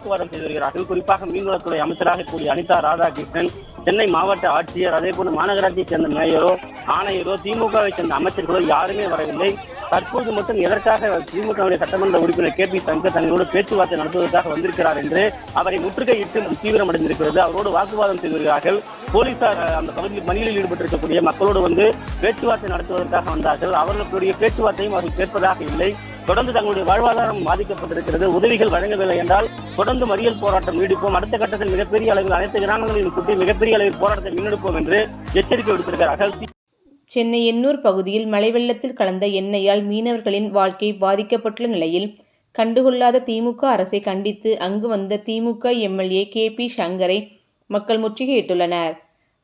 வாக்குவாதம் செய்து வருகிறார்கள். குறிப்பாக மீன்வளத்துறை அமைச்சராக கூடிய அனிதா ராதாகிருஷ்ணன், சென்னை மாவட்ட ஆட்சியர், அதே போல மாநகராட்சியை சேர்ந்த மேயரோ ஆணையரோ திமுகவை சேர்ந்த அமைச்சர்களோ யாருமே வரவில்லை. தற்போது மட்டும் எதற்காக திமுகவுடைய சட்டமன்ற உறுப்பினர் KP சங்கர் தங்களோடு பேச்சுவார்த்தை நடத்துவதற்காக வந்திருக்கிறார் என்று அவரை முற்றுகையிட்டு தீவிரமடைந்திருக்கிறது. அவரோடு வாக்குவாதம் செய்து வருகிறார்கள். போலீசார் அந்த பகுதியில் பணிகளில் ஈடுபட்டிருக்கக்கூடிய மக்களோடு வந்து பேச்சுவார்த்தை நடத்துவதற்காக வந்தார்கள். அவர்களுடைய பேச்சுவார்த்தையும் அவர்கள் கேட்பதாக இல்லை. தொடர்ந்து தங்களுடைய வாழ்வாதாரம் பாதிக்கப்பட்டிருக்கிறது. உதவிகள் வழங்கவில்லை என்றால் தொடர்ந்து மறியல் போராட்டம் நீடிப்போம். அடுத்த கட்டத்தில் மிகப்பெரிய அளவில் அனைத்து கிராமங்களிலும் கூட்டி மிகப்பெரிய அளவில் போராட்டத்தை முன்னெடுப்போம் என்று எச்சரிக்கை விடுத்திருக்கிறார்கள். சென்னை எண்ணூர் பகுதியில் மழை வெள்ளத்தில் கலந்த எண்ணெயால் மீனவர்களின் வாழ்க்கை பாதிக்கப்பட்டுள்ள நிலையில் கண்டுகொள்ளாத திமுக அரசை கண்டித்து அங்கு வந்த திமுக MLA KP சங்கரை மக்கள் முற்றுகையிட்டுள்ளனர்.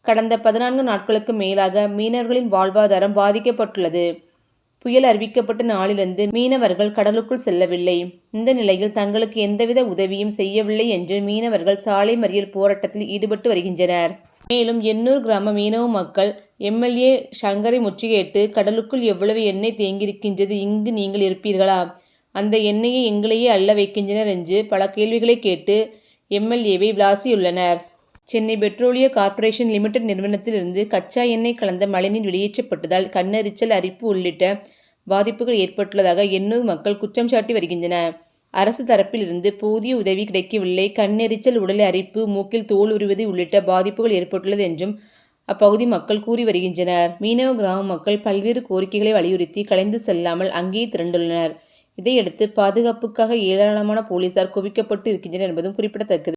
கடந்த 14 நாட்களுக்கு மேலாக மீனவர்களின் வாழ்வாதாரம் பாதிக்கப்பட்டுள்ளது. புயல் அறிவிக்கப்பட்ட நாளிலிருந்து மீனவர்கள் கடலுக்குள் செல்லவில்லை. இந்த நிலையில் தங்களுக்கு எந்தவித உதவியும் செய்யவில்லை என்று மீனவர்கள் சாலை மறியல் போராட்டத்தில் ஈடுபட்டு வருகின்றனர். மேலும் எண்ணூர் கிராம மீனவ மக்கள் MLA சங்கரை முற்றுகையிட்டு, கடலுக்குள் எவ்வளவு எண்ணெய் தேங்கியிருக்கின்றது, இங்கு நீங்கள் இருப்பீர்களா, அந்த எண்ணெயை எங்களையே அள்ள வைக்கின்றனர் என்று பல கேள்விகளை கேட்டு MLAவை விளாசியுள்ளனர். சென்னை பெட்ரோலிய கார்ப்பரேஷன் லிமிடெட் நிறுவனத்திலிருந்து கச்சா எண்ணெய் கலந்த மழைநீர் வெளியேற்றப்பட்டதால் கண்ணெரிச்சல், அரிப்பு உள்ளிட்ட பாதிப்புகள் ஏற்பட்டுள்ளதாக எண்ணூர் மக்கள் குற்றம் சாட்டி வருகின்றனர். அரசு தரப்பில் இருந்து போதிய உதவி கிடைக்கவில்லை. கண்ணெரிச்சல், உடல் அரிப்பு, மூக்கில் தோல் உரிவது உள்ளிட்ட பாதிப்புகள் ஏற்பட்டுள்ளது என்றும் அப்பகுதி மக்கள் கூறி வருகின்றனர். மீனவ கிராம மக்கள் பல்வேறு கோரிக்கைகளை வலியுறுத்தி கலைந்து செல்லாமல் அங்கேயே திரண்டுள்ளனர். இதையடுத்து பாதுகாப்புக்காக ஏராளமான போலீசார் குவிக்கப்பட்டு இருக்கின்றனர் என்பதும் குறிப்பிடத்தக்கது.